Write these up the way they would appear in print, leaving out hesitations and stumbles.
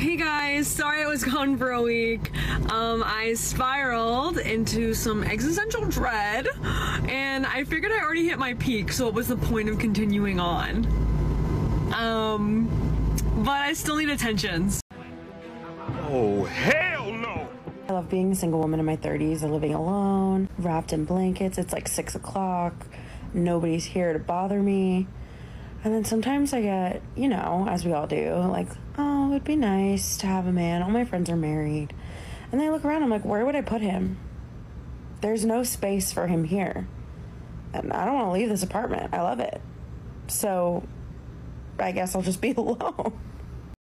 Hey guys, sorry I was gone for a week. I spiraled into some existential dread and I figured I already hit my peak, so what was the point of continuing on? But I still need attention. Oh, hell no! I love being a single woman in my 30s and living alone, wrapped in blankets. It's like 6 o'clock. Nobody's here to bother me. And then sometimes I get, you know, as we all do, like, oh, it'd be nice to have a man. All my friends are married. And then I look around, I'm like, where would I put him? There's no space for him here. And I don't want to leave this apartment. I love it. So I guess I'll just be alone.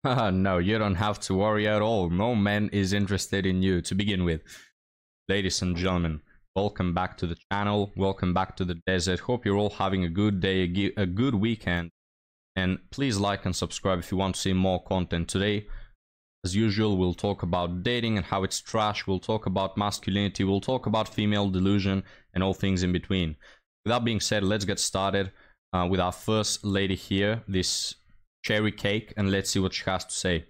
No, you don't have to worry at all. No man is interested in you to begin with. Ladies and gentlemen, welcome back to the channel. Welcome back to the desert. Hope you're all having a good day, a good weekend. And please like and subscribe if you want to see more content. Today, as usual, we'll talk about dating and how it's trash. We'll talk about masculinity. We'll talk about female delusion and all things in between. With that being said, let's get started with our first lady here, this Cherry Cake, and let's see what she has to say.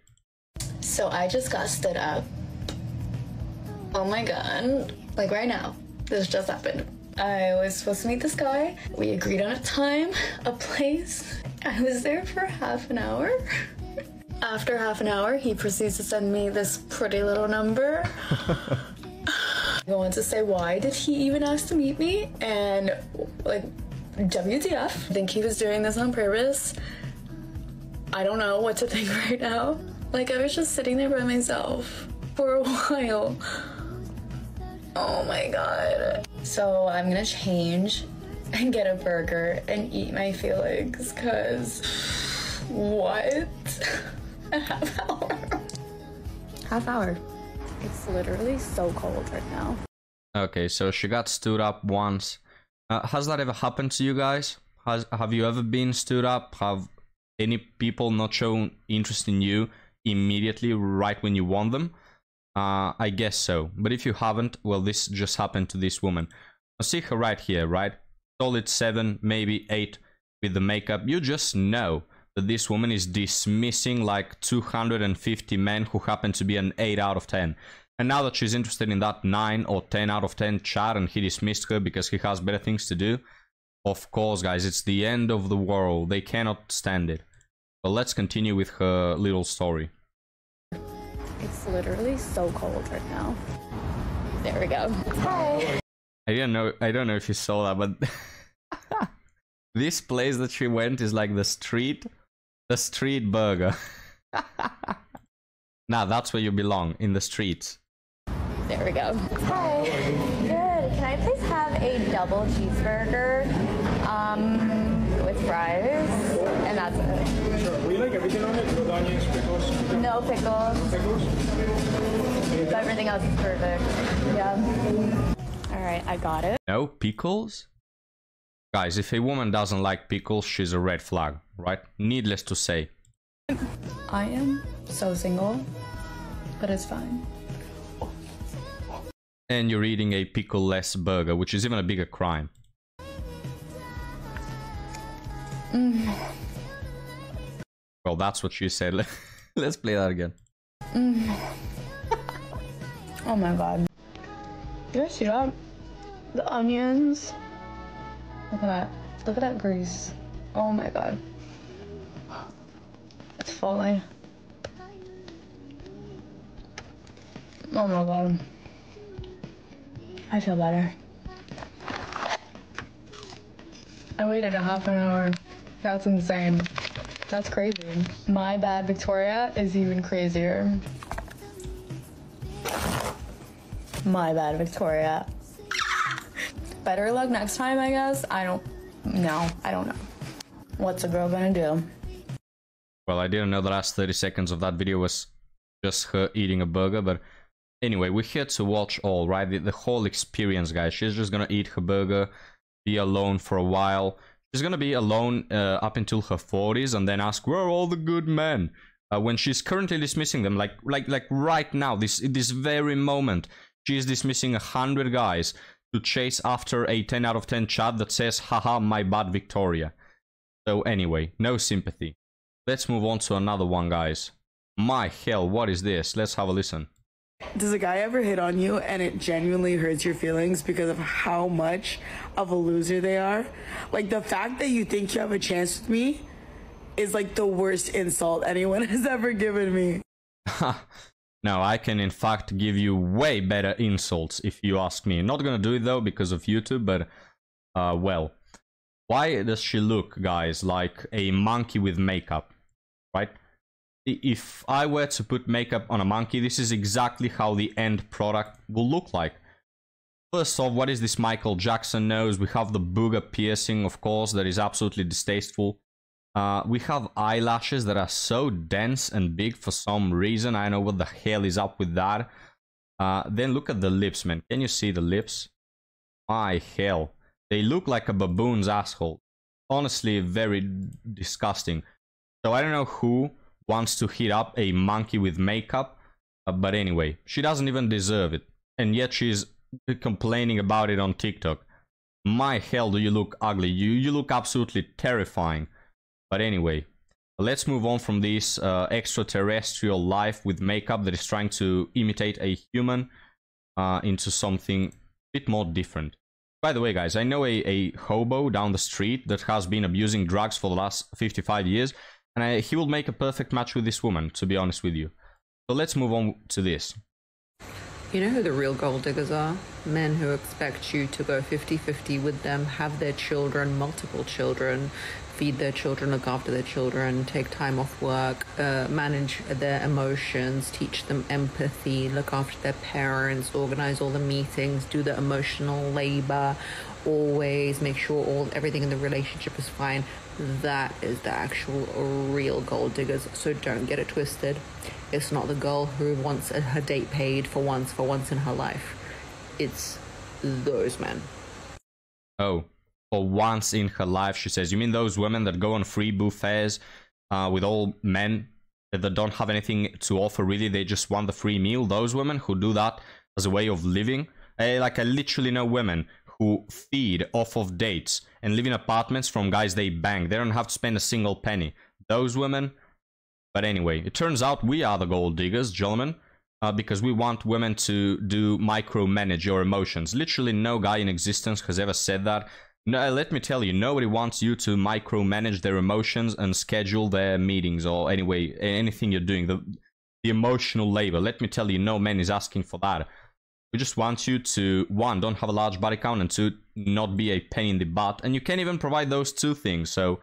So I just got stood up. Oh my god. Like right now. This just happened. I was supposed to meet this guy. We agreed on a time, a place. I was there for half an hour. After half an hour, he proceeds to send me this pretty little number. I want to say, why did he even ask to meet me? And like, WTF? I think he was doing this on purpose. I don't know what to think right now. Like, I was just sitting there by myself for a while. Oh my god. So I'm gonna change and get a burger and eat my feelings, cause what? A half hour. Half hour. It's literally so cold right now. Okay, so she got stood up once. Has that ever happened to you guys? Have you ever been stood up? Have any people not shown interest in you immediately right when you want them? I guess so. But if you haven't, well, this just happened to this woman. I see her right here, right? Solid 7, maybe 8 with the makeup. You just know that this woman is dismissing like 250 men who happen to be an 8 out of 10. And now that she's interested in that 9 or 10 out of 10 chat and he dismissed her because he has better things to do, of course, guys, it's the end of the world. They cannot stand it. But let's continue with her little story. It's literally so cold right now. There we go. Hi. I don't know if you saw that, but this place that she went is like the street burger. Now that's where you belong, in the streets. There we go. Hi. Good. Can I please have a double cheeseburger with fries? And that's it. Sure. We like everything on it. With onions, pickles. No pickles. Pickles. So everything else is perfect. Yeah. All right, I got it. No pickles? Guys, if a woman doesn't like pickles, she's a red flag, right? Needless to say. I am so single, but it's fine. And you're eating a pickle-less burger, which is even a bigger crime. Well, that's what she said. Let's play that again. Oh my god. You guys see that? The onions. Look at that. Look at that grease. Oh my god. It's falling. Oh my god. I feel better. I waited a half an hour. That's insane. That's crazy. My bad Victoria is even crazier. My bad Victoria. Better luck next time, I guess. I don't know. What's a girl gonna do? Well, I didn't know the last 30 seconds of that video was just her eating a burger, but anyway, we're here to watch all, right? The whole experience, guys. She's just gonna eat her burger, be alone for a while. She's gonna be alone up until her 40s and then ask, where are all the good men? When she's currently dismissing them, like right now, this very moment, she is dismissing 100 guys to chase after a 10 out of 10 chat that says, haha, my bad Victoria. So anyway, no sympathy. Let's move on to another one, guys. My hell, what is this? Let's have a listen. Does a guy ever hit on you and it genuinely hurts your feelings because of how much of a loser they are? Like, the fact that you think you have a chance with me is like the worst insult anyone has ever given me. No, I can in fact give you way better insults if you ask me. Not gonna do it though because of YouTube, but well. Why does she look, guys, like a monkey with makeup, right? If I were to put makeup on a monkey, this is exactly how the end product will look like. First off, what is this Michael Jackson nose? We have the booger piercing, of course, that is absolutely distasteful. We have eyelashes that are so dense and big for some reason. I don't know what the hell is up with that. Then look at the lips, man. Can you see the lips? My hell. They look like a baboon's asshole. Honestly, very disgusting. So I don't know who wants to hit up a monkey with makeup. But anyway, she doesn't even deserve it. And yet she's complaining about it on TikTok. My hell, do you look ugly. You look absolutely terrifying. But anyway, let's move on from this extraterrestrial life with makeup that is trying to imitate a human into something a bit more different. By the way, guys, I know a hobo down the street that has been abusing drugs for the last 55 years, and he will make a perfect match with this woman, to be honest with you. So let's move on to this. You know who the real gold diggers are? Men who expect you to go 50-50 with them, have their children, multiple children, feed their children, look after their children, take time off work, manage their emotions, teach them empathy, look after their parents, organize all the meetings, do the emotional labor, always make sure everything in the relationship is fine. That is the actual real gold diggers, so don't get it twisted. It's not the girl who wants her date paid for once in her life. It's those men. Oh, for once in her life, she says. You mean those women that go on free buffets with all men that don't have anything to offer, really? They just want the free meal? Those women who do that as a way of living? I literally know women who feed off of dates and live in apartments from guys they bang. They don't have to spend a single penny. Those women... But anyway, it turns out we are the gold diggers, gentlemen, because we want women to micromanage your emotions. Literally no guy in existence has ever said that. No, let me tell you, nobody wants you to micromanage their emotions and schedule their meetings or anyway, anything you're doing. The emotional labor, let me tell you, no man is asking for that. We just want you to, one, don't have a large body count, and two, not be a pain in the butt. And you can't even provide those two things, so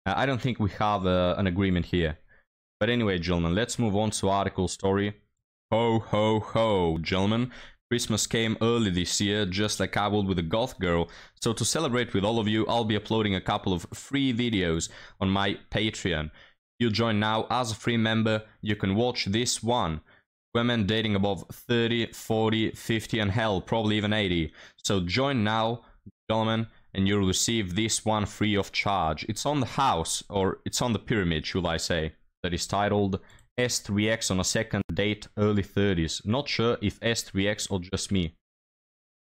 I don't think we have an agreement here. But anyway, gentlemen, let's move on to article story. Ho, ho, ho, gentlemen. Christmas came early this year, just like I would with a goth girl. So to celebrate with all of you, I'll be uploading a couple of free videos on my Patreon. If you join now as a free member, you can watch this one. Women dating above 30, 40, 50, and hell, probably even 80. So join now, gentlemen, and you'll receive this one free of charge. It's on the house, or it's on the pyramid, should I say, that is titled S3X on a second date, early 30s. Not sure if S3X or just me.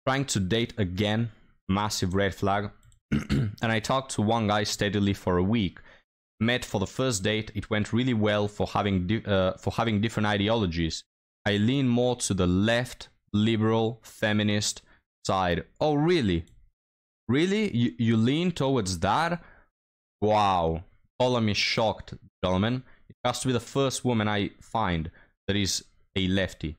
Trying to date again, massive red flag. And I talked to one guy steadily for a week. Met for the first date, it went really well for having different ideologies. I lean more to the left, liberal, feminist side. Oh, really? Really? You lean towards that? Wow. Column is shocked, gentlemen. It has to be the first woman I find that is a lefty.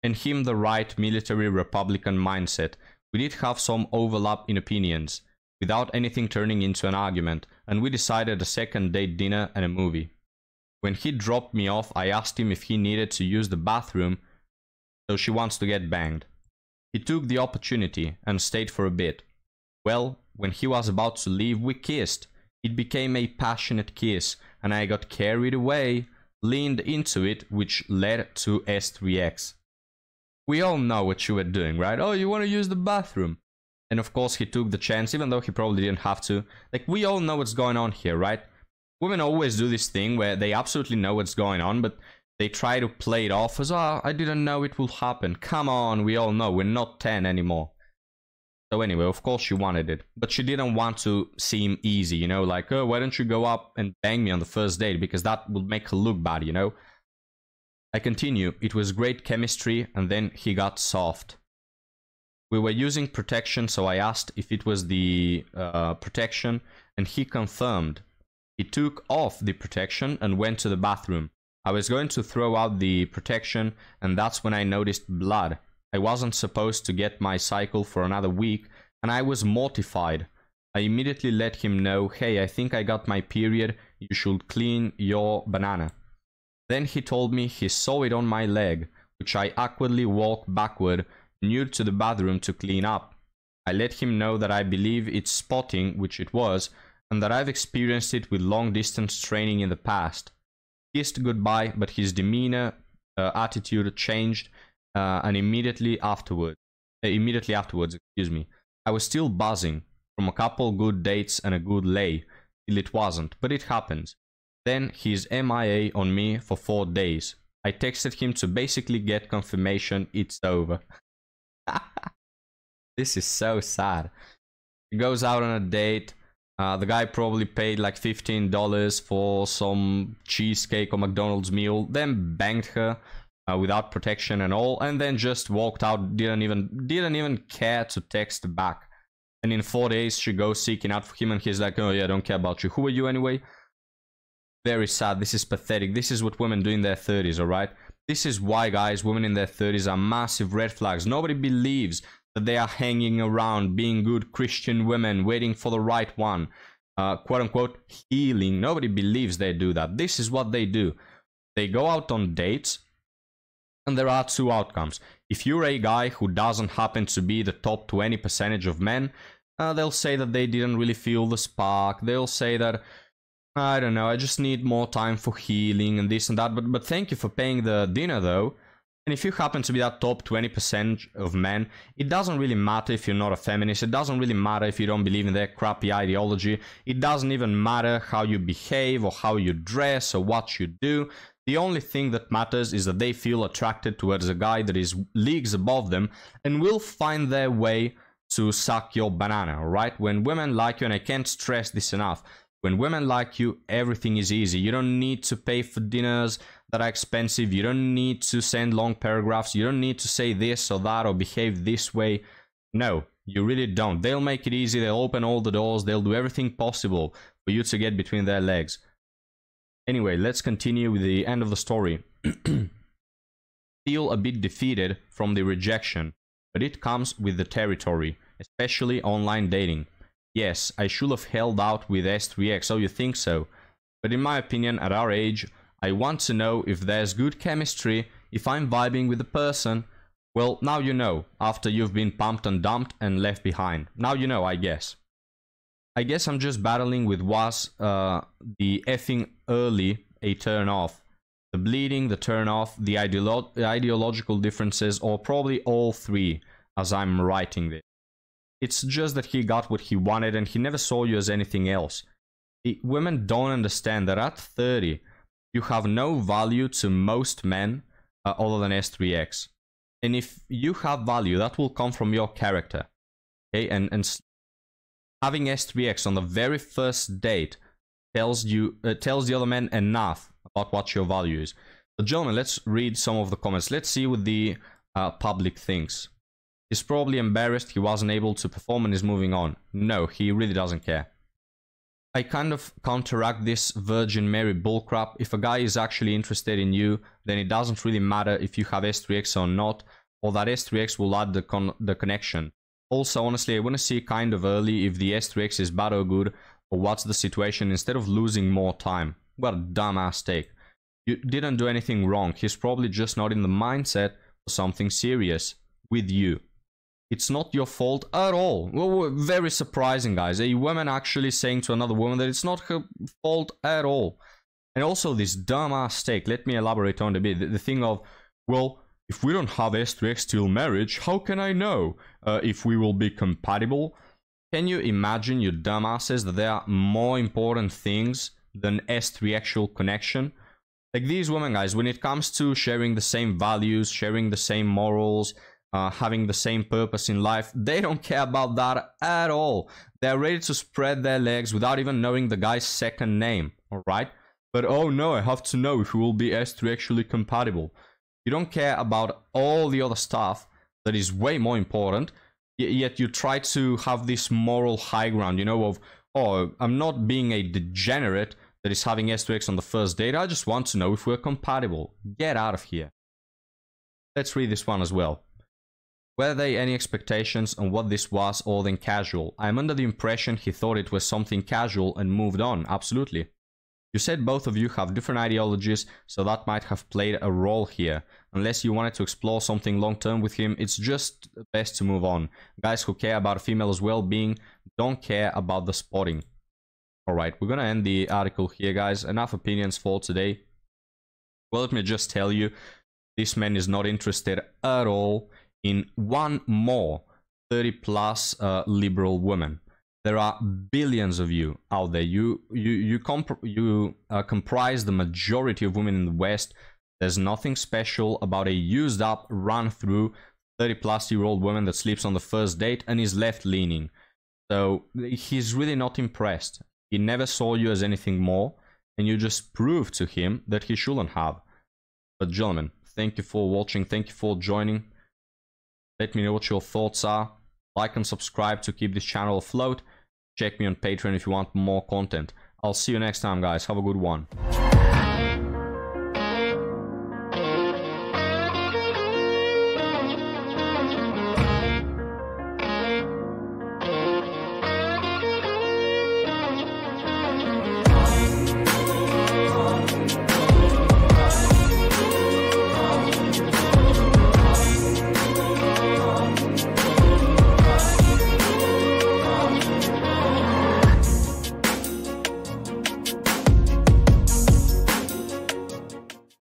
And him the right military Republican mindset. We did have some overlap in opinions, without anything turning into an argument, and we decided a second date dinner and a movie. When he dropped me off, I asked him if he needed to use the bathroom, so she wants to get banged. He took the opportunity and stayed for a bit. Well, when he was about to leave, we kissed. It became a passionate kiss, and I got carried away, leaned into it, which led to S3X. We all know what you were doing, right? Oh, you want to use the bathroom? And of course he took the chance, even though he probably didn't have to. Like, we all know what's going on here, right? Women always do this thing where they absolutely know what's going on, but they try to play it off as, oh, I didn't know it will happen. Come on, we all know, we're not 10 anymore. So anyway, of course she wanted it, but she didn't want to seem easy, you know, like, oh, why don't you go up and bang me on the first date, because that would make her look bad, you know? I continue, it was great chemistry, and then he got soft. We were using protection, so I asked if it was the protection, and he confirmed. He took off the protection and went to the bathroom. I was going to throw out the protection, and that's when I noticed blood. I wasn't supposed to get my cycle for another week, and I was mortified. I immediately let him know, hey, I think I got my period, you should clean your banana. Then he told me he saw it on my leg, which I awkwardly walked backward, nude to the bathroom to clean up. I let him know that I believe it's spotting, which it was, and that I've experienced it with long-distance training in the past. Kissed goodbye, but his demeanor, attitude changed, and immediately afterwards, I was still buzzing from a couple good dates and a good lay, till it wasn't, but it happens. Then he's MIA on me for 4 days. I texted him to basically get confirmation it's over. This is so sad. He goes out on a date. The guy probably paid like $15 for some cheesecake or McDonald's meal, then banged her without protection and all, and then just walked out, didn't even care to text back. And in 4 days, she goes seeking out for him, and he's like, oh yeah, I don't care about you. Who are you anyway? Very sad. This is pathetic. This is what women do in their 30s, alright? This is why, guys, women in their 30s are massive red flags. Nobody believes that they are hanging around, being good Christian women, waiting for the right one, quote-unquote healing. Nobody believes they do that. This is what they do. They go out on dates, and there are 2 outcomes. If you're a guy who doesn't happen to be the top 20% of men, they'll say that they didn't really feel the spark. They'll say that, I don't know, I just need more time for healing and this and that. But thank you for paying the dinner, though. And if you happen to be that top 20% of men, it doesn't really matter if you're not a feminist. It doesn't really matter if you don't believe in their crappy ideology. It doesn't even matter how you behave or how you dress or what you do. The only thing that matters is that they feel attracted towards a guy that is leagues above them and will find their way to suck your banana, alright? When women like you, and I can't stress this enough, when women like you, everything is easy. You don't need to pay for dinners that are expensive. You don't need to send long paragraphs. You don't need to say this or that or behave this way. No, you really don't. They'll make it easy. They'll open all the doors. They'll do everything possible for you to get between their legs. Anyway, let's continue with the end of the story. Feel a bit defeated from the rejection, but it comes with the territory, especially online dating. Yes, I should have held out with S3X, oh you think so? But in my opinion, at our age, I want to know if there's good chemistry, if I'm vibing with the person. Well, now you know, after you've been pumped and dumped and left behind. Now you know, I guess. I guess I'm just battling with was the effing early a turn off, the bleeding, the turn off, the ideological differences, or probably all 3 as I'm writing this. It's just that he got what he wanted and he never saw you as anything else. Women don't understand that at 30, you have no value to most men other than S3X. And if you have value, that will come from your character. Okay, and having S3X on the very first date tells the other men enough about what your value is. So gentlemen, let's read some of the comments. Let's see what the public thinks. He's probably embarrassed he wasn't able to perform and is moving on. No, he really doesn't care. I kind of counteract this Virgin Mary bullcrap. If a guy is actually interested in you, then it doesn't really matter if you have S3X or not, or that S3X will add the connection. Also, honestly, I want to see kind of early if the S3X is bad or good, or what's the situation, instead of losing more time. What a dumbass take. You didn't do anything wrong. He's probably just not in the mindset for something serious with you. It's not your fault at all. Well, very surprising, guys. A woman actually saying to another woman that it's not her fault at all. And also this dumbass take. Let me elaborate on it a bit. The thing of, well, if we don't have S3X till marriage, how can I know if we will be compatible? Can you imagine, you dumbasses, that there are more important things than S3 actual connection? Like these women, guys, when it comes to sharing the same values, sharing the same morals, having the same purpose in life, they don't care about that at all. They're ready to spread their legs without even knowing the guy's second name, alright? But oh no, I have to know if we will be S3 actually compatible. You don't care about all the other stuff that is way more important, yet you try to have this moral high ground, you know, of, oh, I'm not being a degenerate that is having S2X on the first date, I just want to know if we're compatible. Get out of here. Let's read this one as well. Were there any expectations on what this was other than casual? I'm under the impression he thought it was something casual and moved on. Absolutely. You said both of you have different ideologies, so that might have played a role here. Unless you wanted to explore something long-term with him, it's just best to move on. Guys who care about a female's well-being don't care about the spotting. Alright, we're gonna end the article here, guys. Enough opinions for today. Well, let me just tell you, this man is not interested at all in one more 30-plus liberal woman. There are billions of you out there. You comprise the majority of women in the West. There's nothing special about a used-up, run-through 30-plus-year-old woman that sleeps on the first date and is left-leaning. So he's really not impressed. He never saw you as anything more, and you just proved to him that he shouldn't have. But gentlemen, thank you for watching. Thank you for joining. Let me know what your thoughts are. Like and subscribe to keep this channel afloat. Check me on Patreon if you want more content. I'll see you next time, guys. Have a good one.